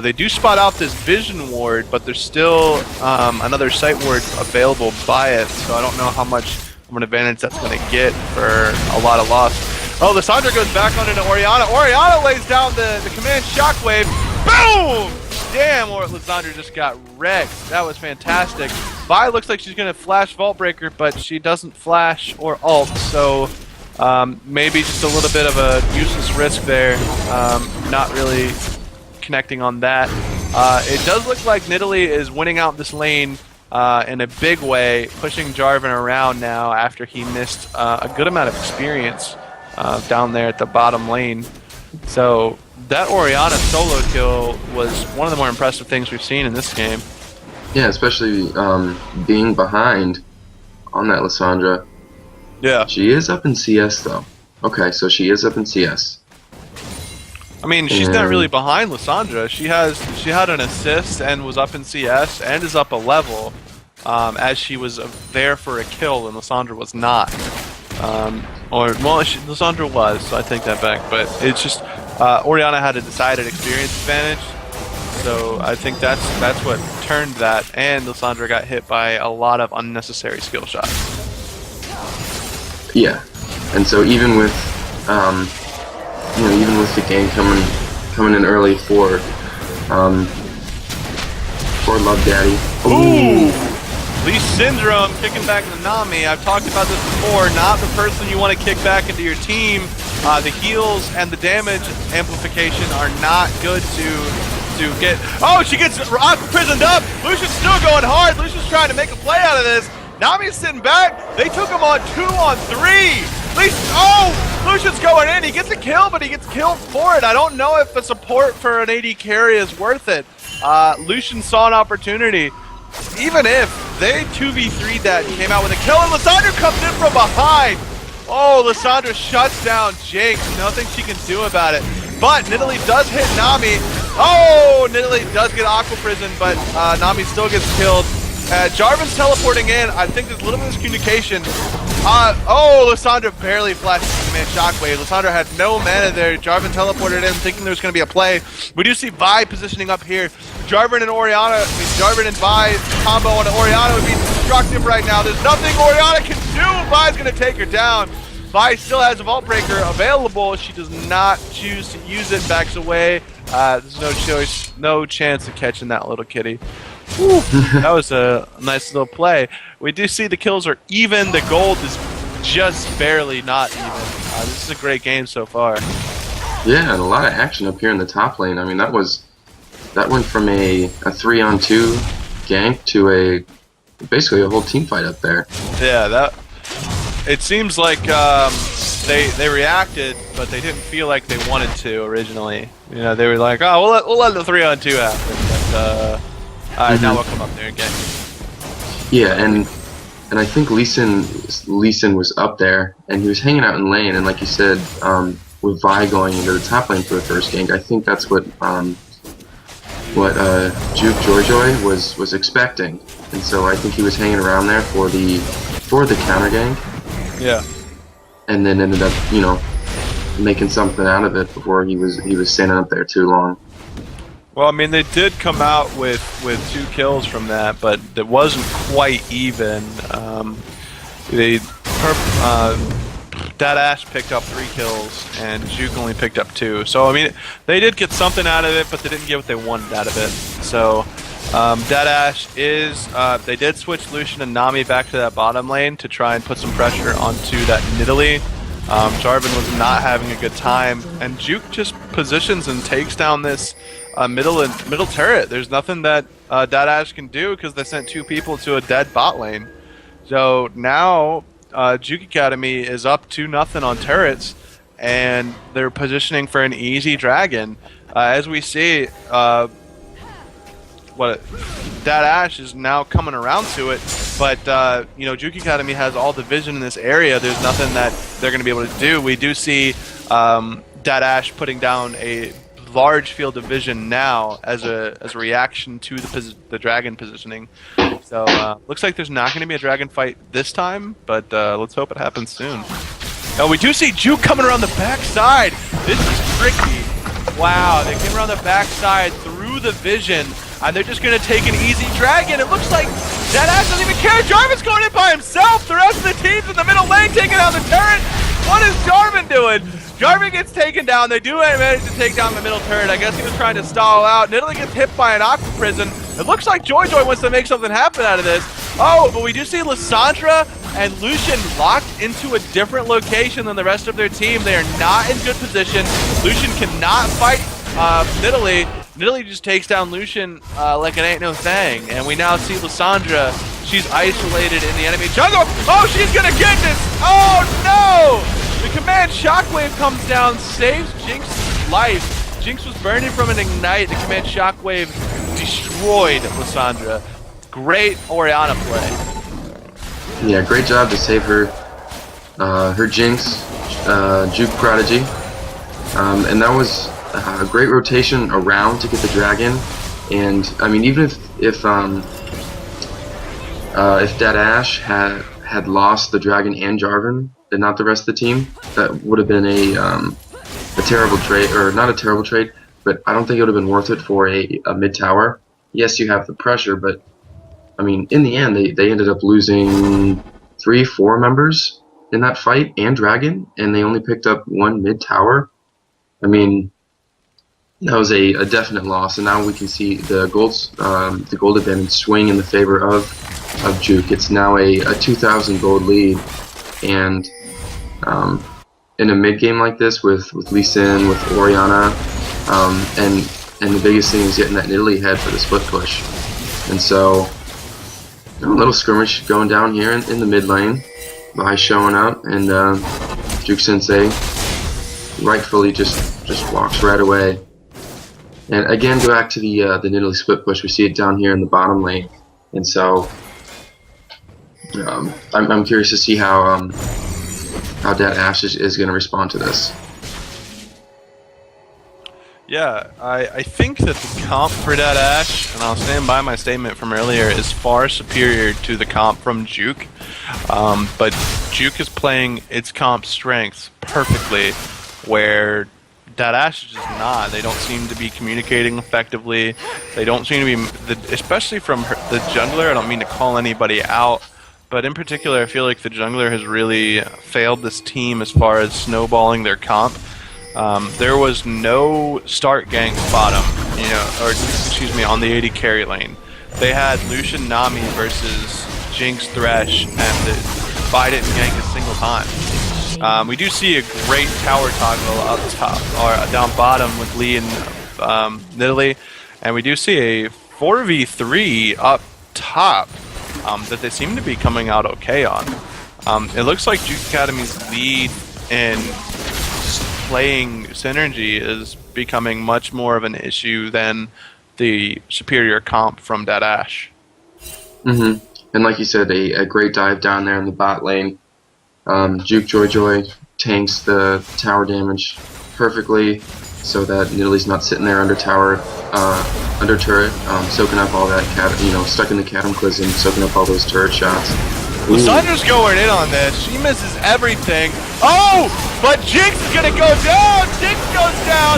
[SPEAKER 1] They do spot out this vision ward, but there's still another sight ward available by it, so I don't know how much of an advantage that's going to get for a lot of loss. Oh, Lissandra goes back on into Orianna. Orianna lays down the command shockwave. Boom! Damn, Lissandra just got wrecked. That was fantastic. Vi looks like she's going to flash Vault Breaker, but she doesn't flash or ult, so maybe just a little bit of a useless risk there. Not really connecting on that. It does look like Nidalee is winning out this lane in a big way, pushing Jarvan around now after he missed a good amount of experience down there at the bottom lane. So that Orianna solo kill was one of the more impressive things we've seen in this game.
[SPEAKER 2] Yeah, especially being behind on that Lissandra.
[SPEAKER 1] Yeah.
[SPEAKER 2] She is up in CS though. Okay, so she is up in CS.
[SPEAKER 1] I mean, she's not really behind Lissandra. She had an assist and was up in CS and is up a level, as she was there for a kill and Lissandra was not. Lissandra was, so I take that back. But it's just Orianna had a decided experience advantage, so I think that's what turned that. And Lissandra got hit by a lot of unnecessary skill shots.
[SPEAKER 2] Yeah, and so even with even with the game coming in early for Love Daddy.
[SPEAKER 1] Ooh! Lee Syndrome kicking back to Nami. I've talked about this before. Not the person you want to kick back into your team. The heals and the damage amplification are not good to get. Oh, she gets prisoned up. Lucian's still going hard. Lucian's trying to make a play out of this. Nami's sitting back. They took him on 2-on-3. Lucian's going in. He gets a kill, but he gets killed for it. I don't know if the support for an AD carry is worth it. Lucian saw an opportunity. Even if they 2v3'd that and came out with a kill, and Lissandra comes in from behind. Oh, Lissandra shuts down Jinx. Nothing she can do about it. But Nidalee does hit Nami. Oh, Nidalee does get Aqua Prison, but Nami still gets killed. Jarvan's teleporting in. I think there's a little bit of miscommunication. Lissandra barely flashed Command Shockwave. Lissandra had no mana there. Jarvan teleported in thinking there was going to be a play. We do see Vi positioning up here. Jarvan and Vi combo on Orianna would be destructive right now. There's nothing Orianna can do. Vi's going to take her down. Vi still has a Vault Breaker available. She does not choose to use it. Backs away. There's no chance of catching that little kitty. Whew, that was a nice little play. We do see the kills are even. The gold is just barely not even. This is a great game so far.
[SPEAKER 2] Yeah, and a lot of action up here in the top lane. I mean, that went from a 3-on-2 gank to basically a whole team fight up there.
[SPEAKER 1] Yeah, it seems like they reacted, but they didn't feel like they wanted to originally. You know, they were like, oh, we'll let the 3-on-2 happen. But now we'll come up there again.
[SPEAKER 2] Yeah, and I think Lee Sin was up there, and he was hanging out in lane, and like you said, with Vi going into the top lane for the first gank, I think that's what Juke Joy was expecting, and so I think he was hanging around there for the counter gank.
[SPEAKER 1] Yeah.
[SPEAKER 2] And then ended up, making something out of it before he was standing up there too long.
[SPEAKER 1] Well, I mean, they did come out with 2 kills from that, but it wasn't quite even. Dadash picked up 3 kills, and Juke only picked up 2. So, I mean, they did get something out of it, but they didn't get what they wanted out of it. So, Dadash is... they did switch Lucian and Nami back to that bottom lane to try and put some pressure onto that Nidalee. Jarvan was not having a good time, and Juke just positions and takes down this middle turret. There's nothing that Dadash can do because they sent 2 people to a dead bot lane. So now Juke Academy is up 2-0 on turrets, and they're positioning for an easy dragon. As we see, Dadash is now coming around to it, but Juke Academy has all the vision in this area. There's nothing that they're going to be able to do. We do see Dadash putting down a large field of vision now as a reaction to the dragon positioning. So looks like there's not going to be a dragon fight this time, but let's hope it happens soon. Now we do see Juke coming around the backside. This is tricky. Wow, they came around the backside through the vision, and they're just going to take an easy dragon. It looks like Dadash doesn't even care. Jarvan's going in by himself. The rest of the team's in the middle lane taking out the turret. What is Jarvan doing? Jarvan gets taken down. They do manage to take down the middle turret. I guess he was trying to stall out. Nidalee gets hit by an Aqua Prison. It looks like Joy wants to make something happen out of this. Oh, but we do see Lissandra and Lucian locked into a different location than the rest of their team. They are not in good position. Lucian cannot fight Nidalee. Nidalee just takes down Lucian like it ain't no thing. And we now see Lissandra. She's isolated in the enemy jungle. Oh, she's gonna get this! Oh no! The command Shockwave comes down, saves Jinx life. Jinx was burning from an ignite. The command shockwave destroyed Lissandra. Great Orianna play.
[SPEAKER 2] Yeah, great job to save her Jinx, Juke Prodigy. And that was a great rotation around to get the dragon. And I mean, even if Dead Ash had lost the dragon and Jarvan, and not the rest of the team, that would have been a terrible trade, or not a terrible trade, but I don't think it would have been worth it for a mid tower. Yes, you have the pressure, but I mean, in the end, they ended up losing 3-4 members in that fight and dragon, and they only picked up one mid tower. I mean, that was a definite loss, and now we can see the gold advantage swing in the favor of Juke. It's now a 2,000 gold lead, and in a mid game like this with Lee Sin, with Orianna, and the biggest thing is getting that Nidalee head for the split push. And so a little skirmish going down here in the mid lane by showing up, and Juke Sensei rightfully just walks right away. And again, go back to the Nidalee split push. We see it down here in the bottom lane, and so I'm curious to see how Dead Ash is going to respond to this.
[SPEAKER 1] Yeah, I think that the comp for Dead Ash, and I'll stand by my statement from earlier, is far superior to the comp from Juke. But Juke is playing its comp strengths perfectly, where Dead Ash is just not. They don't seem to be communicating effectively. They don't seem to be, especially from the jungler. I don't mean to call anybody out, but in particular, I feel like the jungler has really failed this team as far as snowballing their comp. There was no start gank bottom, on the AD carry lane. They had Lucian Nami versus Jinx Thresh, and Vi didn't gank a single time. We do see a great tower toggle up top, or down bottom with Lee and Nidalee, and we do see a 4v3 up top that they seem to be coming out okay on. It looks like Juke Academy's lead in playing synergy is becoming much more of an issue than the superior comp from Dead Ash.
[SPEAKER 2] And like you said, a great dive down there in the bot lane. Juke Joy tanks the tower damage perfectly, so that Nidalee's not sitting there under tower, under turret, soaking up all that stuck in the cataclysm, soaking up all those turret shots.
[SPEAKER 1] Lissandra's going in on this. She misses everything. Oh, but Jinx is gonna go down. Jinx goes down.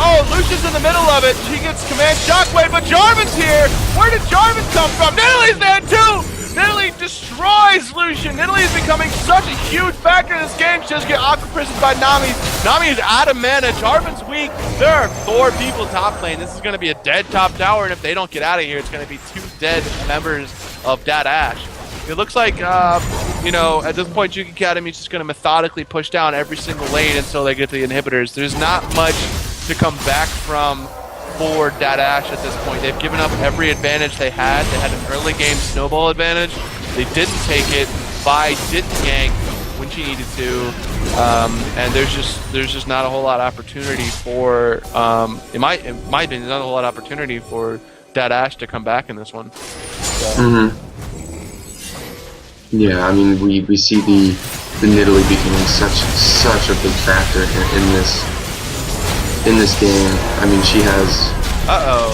[SPEAKER 1] Oh, Lucian's in the middle of it. She gets command shockwave, but Jarvan's here. Where did Jarvan come from? Nidalee's there too. Nidalee destroys Lucian. Nidalee is becoming such a huge factor in this game. She does get aqua prisoned by Nami. Nami is out of mana. Jarvan's weak. There are 4 people top lane. This is going to be a dead top tower, and if they don't get out of here, it's going to be 2 dead members of Dead Ash. It looks like, at this point, Juke Academy is just going to methodically push down every single lane until they get to the inhibitors. There's not much to come back from for Dead Ash at this point. They've given up every advantage they had. They had an early game snowball advantage. They didn't take it. Vi didn't gank when she needed to, and there's just not a whole lot of opportunity for in my opinion, not a whole lot of opportunity for Dead Ash to come back in this one. So.
[SPEAKER 2] Yeah, I mean, we see the Nidalee becoming such a big factor in this game. I mean, she has...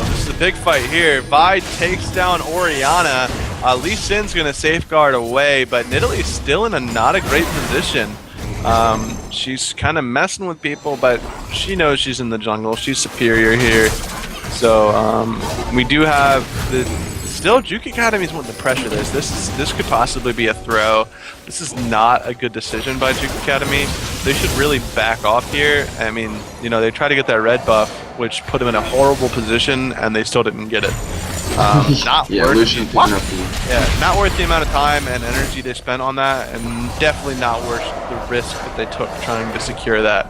[SPEAKER 1] This is a big fight here. Vi takes down Orianna. Lee Sin's going to safeguard away, but Nidalee's still in not a great position. She's kind of messing with people, but she knows she's in the jungle. She's superior here. So we do have the... Still, Juke Academy's wanting to pressure this. This could possibly be a throw. This is not a good decision by Juke Academy. They should really back off here. I mean, they tried to get that red buff, which put them in a horrible position, and they still didn't get it. Not worth the amount of time and energy they spent on that, and definitely not worth the risk that they took trying to secure that.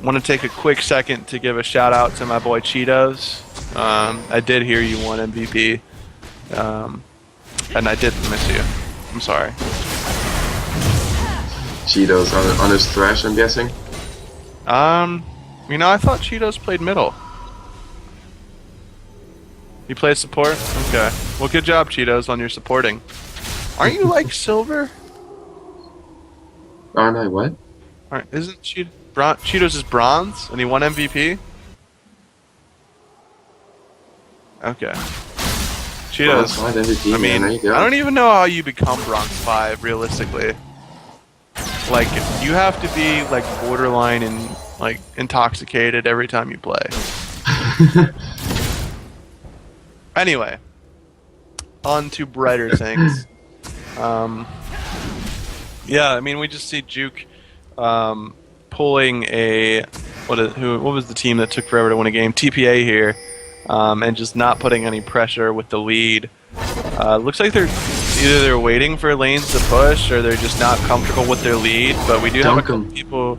[SPEAKER 1] Want to take a quick second to give a shout out to my boy Cheetos. I did hear you won MVP, and I did miss you. I'm sorry.
[SPEAKER 2] Cheetos on his Thresh, I'm guessing?
[SPEAKER 1] You know, I thought Cheetos played middle. You play support? Okay. Well, good job, Cheetos, on your supporting. Aren't you like silver?
[SPEAKER 2] Aren't I what?
[SPEAKER 1] Isn't Cheetos is bronze and he won MVP? Okay. Cheetos.
[SPEAKER 2] Bronze 5 MVP,
[SPEAKER 1] I mean,
[SPEAKER 2] there you go.
[SPEAKER 1] I don't even know how you become bronze 5 realistically. Like, you have to be like borderline and like intoxicated every time you play. Anyway, on to brighter things. Yeah, I mean, we just see Juke pulling a what was the team that took forever to win a game? TPA here, and just not putting any pressure with the lead. Looks like they're waiting for lanes to push, or they're just not comfortable with their lead. But we do have a couple people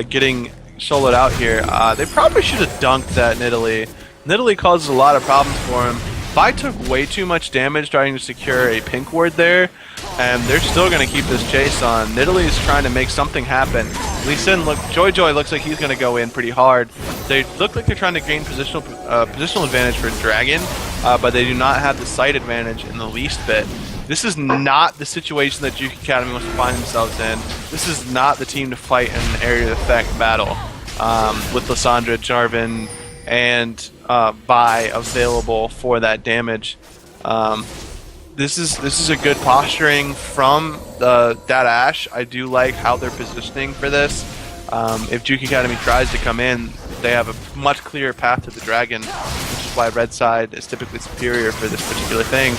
[SPEAKER 1] getting soloed out here. They probably should have dunked that Nidalee. Nidalee causes a lot of problems for him. Vi took way too much damage trying to secure a pink ward there, and they're still going to keep this chase on. Nidalee is trying to make something happen. Lee Sin, Joy looks like he's going to go in pretty hard. They look like they're trying to gain positional advantage for Dragon, but they do not have the sight advantage in the least bit. This is not the situation that Juke Academy wants to find themselves in. This is not the team to fight in an area of effect battle with Lissandra, Jarvan, and Vi available for that damage. This is a good posturing from that Ashe. I do like how they're positioning for this. If Juke Academy tries to come in, they have a much clearer path to the Dragon, which is why Red Side is typically superior for this particular thing.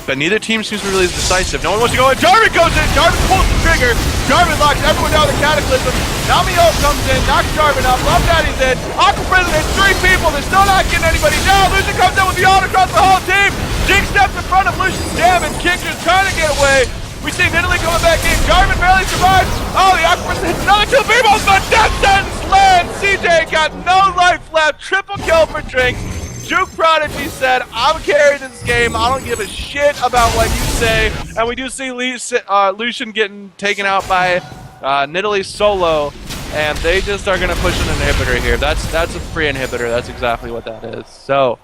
[SPEAKER 1] But neither team seems to be really decisive. No one wants to go in. Jarvan goes in. Jarvan pulls the trigger. Jarvan locks everyone down with the Cataclysm. Namio comes in, knocks Jarvan up. Love Daddy's in. Aqua President, 3 people. They're still not getting anybody down. Lucian comes in with the ult across the whole team. Jinx steps in front of Lucian's damage. Kickers trying to get away. We see Nidalee coming back in. Jarvan barely survives. Oh, the Aqua President hits another 2 people, but death sentence lands. CJ got no life left. Triple kill for Jinx. Juke Prodigy said, I'm carrying this game. I don't give a shit about what you say. And we do see Lucian getting taken out by Nidalee solo. And they just are going to push an inhibitor here. That's a free inhibitor. That's exactly what that is. So,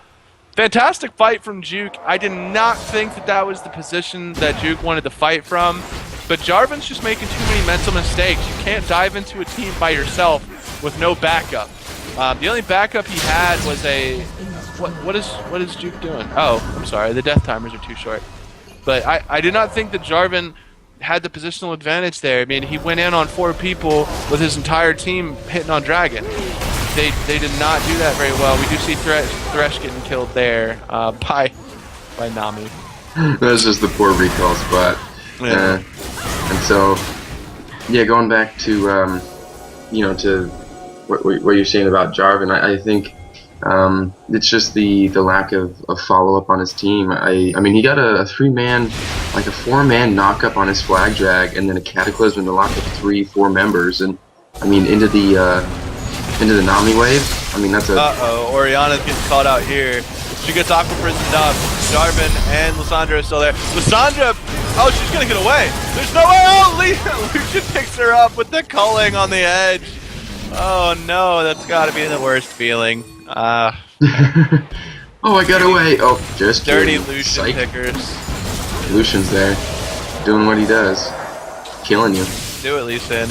[SPEAKER 1] fantastic fight from Juke. I did not think that was the position that Juke wanted to fight from. But Jarvan's just making too many mental mistakes. You can't dive into a team by yourself with no backup. The only backup he had was a... What is Juke doing? Oh, I'm sorry. The death timers are too short. But I did not think that Jarvan had the positional advantage there. I mean, he went in on 4 people with his entire team hitting on Dragon. They did not do that very well. We do see Thresh getting killed there by Nami.
[SPEAKER 2] That's just the poor recall spot.
[SPEAKER 1] Yeah.
[SPEAKER 2] And so, yeah, going back to to what you're saying about Jarvan, I think it's just the lack of follow-up on his team. I mean, he got a 3-man, like a 4-man knock-up on his flag drag, and then a Cataclysm to lock up 3-4 members, and I mean into the Nami wave. I mean, that's a...
[SPEAKER 1] Orianna's getting caught out here. She gets Aqua prisoned up. Jarvan and Lissandra are still there. Lissandra, oh, she's gonna get away. There's no way. Oh, Lucian picks her up with the culling on the edge. Oh no, that's gotta be the worst feeling.
[SPEAKER 2] Oh, I got away. Oh, just
[SPEAKER 1] dirty
[SPEAKER 2] kidding.
[SPEAKER 1] Lucian
[SPEAKER 2] Psych.
[SPEAKER 1] pickers.
[SPEAKER 2] Lucian's there, doing what he does, killing you.
[SPEAKER 1] Do it, Lucian.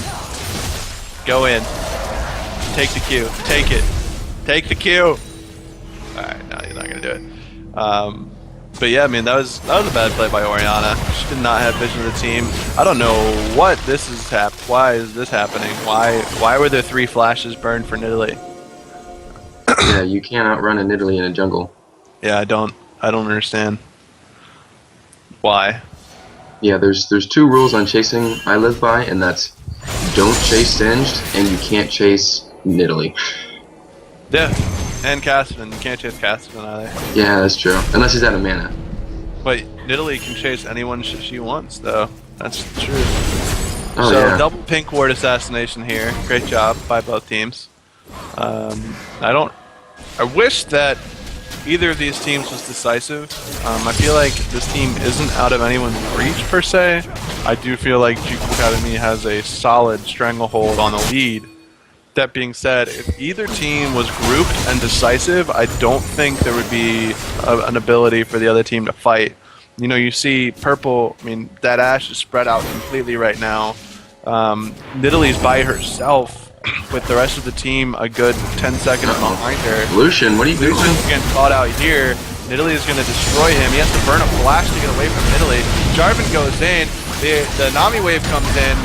[SPEAKER 1] Go in. Take the Q. Take it. Take the Q. Alright, no, you're not gonna do it. But yeah, I mean, that was a bad play by Orianna. She did not have vision of the team. I don't know what this is why is this happening? Why were there 3 flashes burned for Nidalee?
[SPEAKER 2] Yeah, you can't outrun a Nidalee in a jungle.
[SPEAKER 1] Yeah, I don't understand. Why?
[SPEAKER 2] Yeah, there's 2 rules on chasing I live by, and that's don't chase Singed, and you can't chase Nidalee.
[SPEAKER 1] Yeah, and Cassidy. You can't chase Cassidy either.
[SPEAKER 2] Yeah, that's true. Unless he's out of mana.
[SPEAKER 1] But Nidalee can chase anyone she wants, though. That's true.
[SPEAKER 2] Oh,
[SPEAKER 1] so,
[SPEAKER 2] yeah.
[SPEAKER 1] double pink ward assassination here. Great job by both teams. I wish that either of these teams was decisive. I feel like this team isn't out of anyone's reach, per se. I do feel like Juke Academy has a solid stranglehold on the lead. That being said, if either team was grouped and decisive, I don't think there would be an ability for the other team to fight. You know, you see Purple, I mean, that Ashe is spread out completely right now. Nidalee's by herself with the rest of the team a good 10 seconds behind her.
[SPEAKER 2] Lucian, what are you doing?
[SPEAKER 1] Lucian's getting caught out here. Nidalee is going to destroy him. He has to burn a flash to get away from Nidalee. Jarvan goes in. The Nami wave comes in.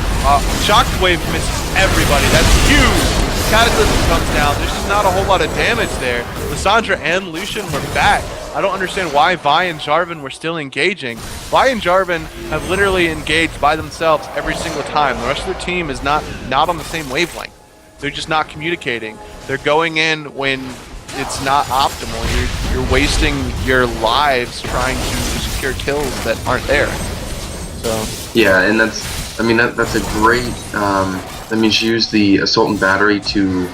[SPEAKER 1] Shockwave misses everybody. That's huge. Cataclysm comes down. There's just not a whole lot of damage there. Lissandra and Lucian were back. I don't understand why Vi and Jarvan were still engaging. Vi and Jarvan have literally engaged by themselves every single time. The rest of their team is not on the same wavelength. They're just not communicating. They're going in when it's not optimal. You're wasting your lives trying to secure kills that aren't there. So
[SPEAKER 2] yeah, and that's a great. She used the Assault and Battery to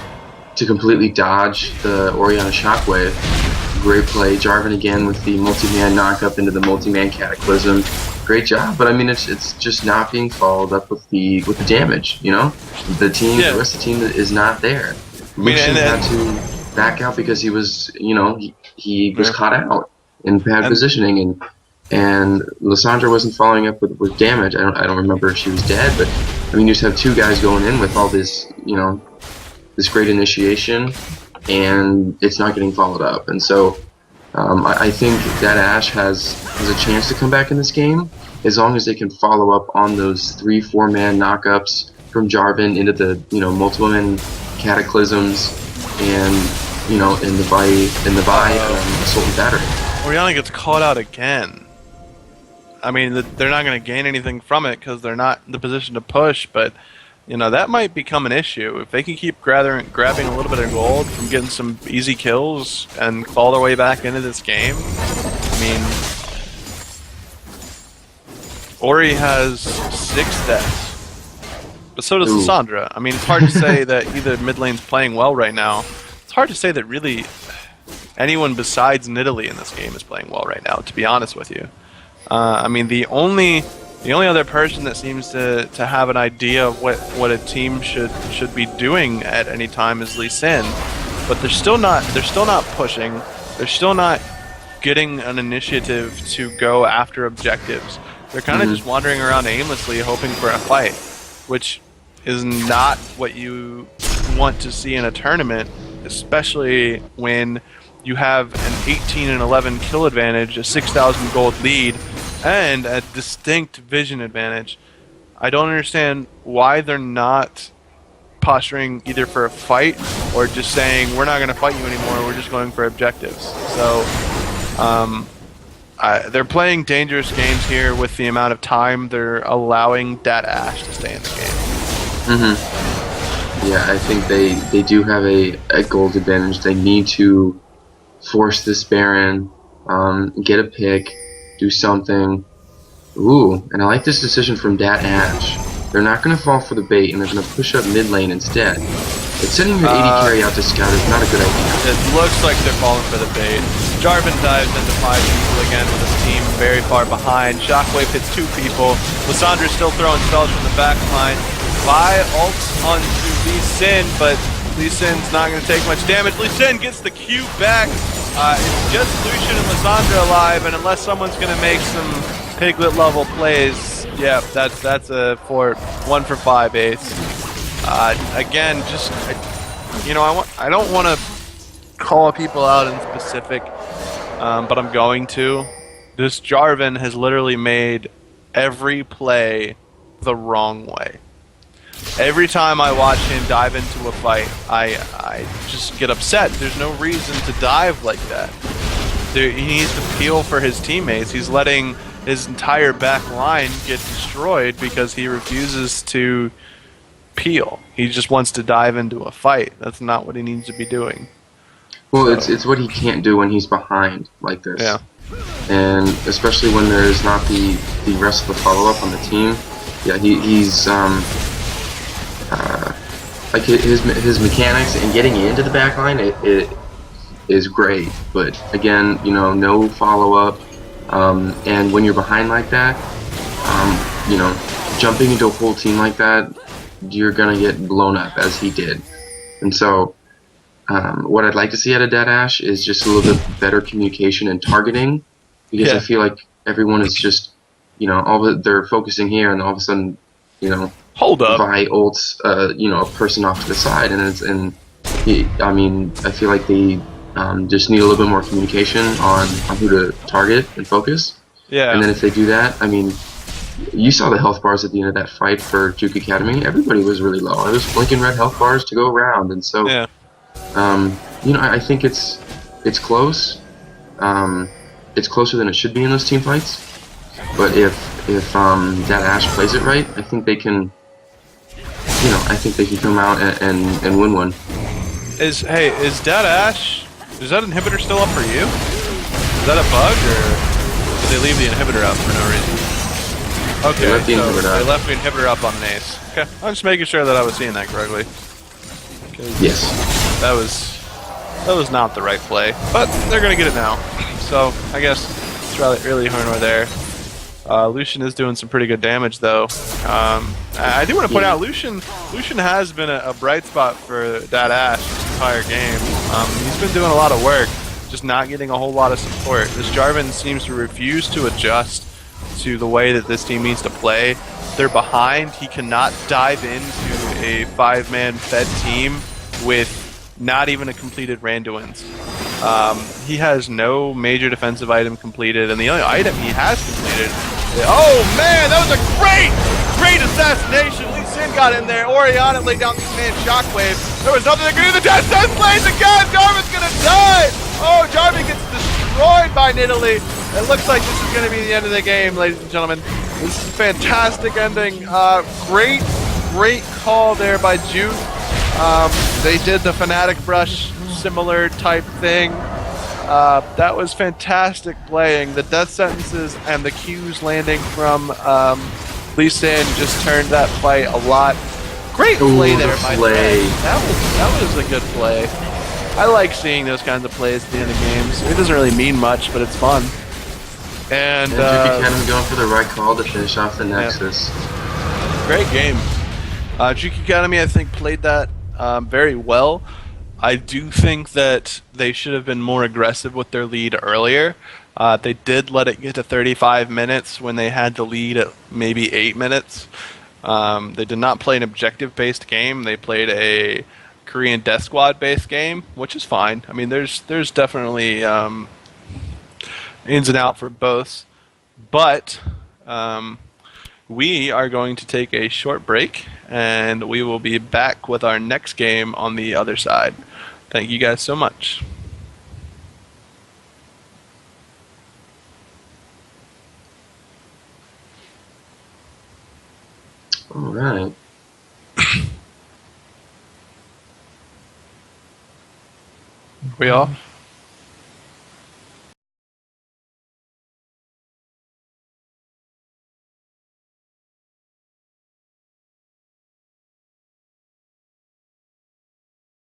[SPEAKER 2] completely dodge the Orianna Shockwave. Great play. Jarvan again with the multi-man knock-up into the multi-man Cataclysm. Great job, but I mean it's just not being followed up with the damage. You know, the rest of the team is not there. Lucian had to back out because he was he was caught out in bad positioning, and Lissandra wasn't following up with damage. I don't remember if she was dead, but I mean you just have two guys going in with all this this great initiation, and it's not getting followed up. And so I think that Ashe has a chance to come back in this game as long as they can follow up on those 3-4 man knockups from Jarvan into the multiple man Cataclysms and in the Vi Assault and Battery.
[SPEAKER 1] Orianna gets caught out again. I mean, they're not going to gain anything from it because they're not in the position to push, but that might become an issue. If they can keep grabbing a little bit of gold from getting some easy kills and claw their way back into this game, I mean, Ori has 6 deaths, but so does Lissandra. I mean, it's hard to say that either mid lane's playing well right now. It's hard to say that really anyone besides Nidalee in this game is playing well right now, to be honest with you. I mean, the only other person that seems to have an idea of what a team should be doing at any time is Lee Sin, but they're still not pushing. They're still not getting an initiative to go after objectives. They're kind of just wandering around aimlessly, hoping for a fight, which is not what you want to see in a tournament, especially when you have an 18 and 11 kill advantage, a 6,000 gold lead, and a distinct vision advantage. I don't understand why they're not posturing either for a fight or just saying, we're not going to fight you anymore, we're just going for objectives. So they're playing dangerous games here with the amount of time they're allowing that Ashe to stay in the game.
[SPEAKER 2] Yeah, I think they do have a gold advantage. They need to force this Baron, get a pick, do something. Ooh, and I like this decision from Dat Ashe. They're not going to fall for the bait, and they're going to push up mid lane instead. But sending your AD carry out to scout is not a good idea.
[SPEAKER 1] It looks like they're falling for the bait. Jarvan dives into 5 people again with his team very far behind. Shockwave hits 2 people. Lissandra's still throwing spells from the back line. Vi ults onto Lee Sin, but Lee Sin's not going to take much damage. Lee Sin gets the Q back. It's just Lucian and Lissandra alive, and unless someone's going to make some Piglet level plays, yeah, that's a 1 for 5 ace. Again, just I don't want to call people out in specific, but I'm going to. This Jarvan has literally made every play the wrong way. Every time I watch him dive into a fight, I just get upset. There's no reason to dive like that. He needs to peel for his teammates. He's letting his entire back line get destroyed because he refuses to peel. He just wants to dive into a fight. That's not what he needs to be doing.
[SPEAKER 2] Well, it's what he can't do when he's behind like this.
[SPEAKER 1] Yeah.
[SPEAKER 2] And especially when there's not the rest of the follow-up on the team. Yeah, he's like his mechanics and getting into the back line, it is great. But again, no follow-up. And when you're behind like that, jumping into a whole team like that, you're gonna get blown up, as he did. And so, what I'd like to see out of Dead Ash is just a little bit better communication and targeting, because I
[SPEAKER 1] Yeah.
[SPEAKER 2] feel like everyone is just, they're focusing here, and all of a sudden, you know,
[SPEAKER 1] Hold up.
[SPEAKER 2] Vi ults, a person off to the side, I mean, I feel like they just need a little bit more communication on who to target and focus. And
[SPEAKER 1] Yeah.
[SPEAKER 2] then if they do that, I mean, you saw the health bars at the end of that fight for Duke Academy. Everybody was really low. There was blinking red health bars to go around, and so
[SPEAKER 1] Yeah.
[SPEAKER 2] I think it's close. It's closer than it should be in those team fights. But if that Ash plays it right, I think they can. I think they can come out and win one.
[SPEAKER 1] Is Dead Ash? Is that inhibitor still up for you? Is that a bug, or did they leave the inhibitor up for no reason? Okay,
[SPEAKER 2] They left the inhibitor
[SPEAKER 1] they
[SPEAKER 2] up.
[SPEAKER 1] left the inhibitor up on Nace. Okay, I'm just making sure that I was seeing that correctly.
[SPEAKER 2] Yes.
[SPEAKER 1] That was not the right play, but they're gonna get it now. So I guess it's really here nor there. Lucian is doing some pretty good damage, though. I do want to point out Lucian has been a bright spot for that Ash this entire game. He's been doing a lot of work, just not getting a whole lot of support. This Jarvan seems to refuse to adjust to the way that this team needs to play. They're behind. He cannot dive into a 5-man fed team with not even a completed Randuin's. He has no major defensive item completed, and the only item he has completed. Oh man, that was a great assassination. Lee Sin got in there. Orianna laid down the command shockwave. There was nothing that could do. The Death Sense plays again. Jarvan's gonna die. Oh, Jarvan gets destroyed by Nidalee. It looks like this is gonna be the end of the game, ladies and gentlemen. This is a fantastic ending. Great call there by Juke. They did the Fnatic brush similar type thing. That was fantastic playing. The death sentences and the Qs landing from Lee Sin just turned that fight a lot. Great play there, my friend. That was a good play. I like seeing those kinds of plays at the end of games. It doesn't really mean much, but it's fun. And
[SPEAKER 2] Duke Academy going for the right call to finish off the Nexus.
[SPEAKER 1] Great game. Duke Academy, I think, played that very well. I do think that they should have been more aggressive with their lead earlier. They did let it get to 35 minutes when they had the lead at maybe 8 minutes. They did not play an objective-based game. They played a Korean Death Squad-based game, which is fine. I mean, there's definitely ins and outs for both. But we are going to take a short break, and we will be back with our next game on the other side. Thank you guys so much.
[SPEAKER 2] All right.
[SPEAKER 1] We off?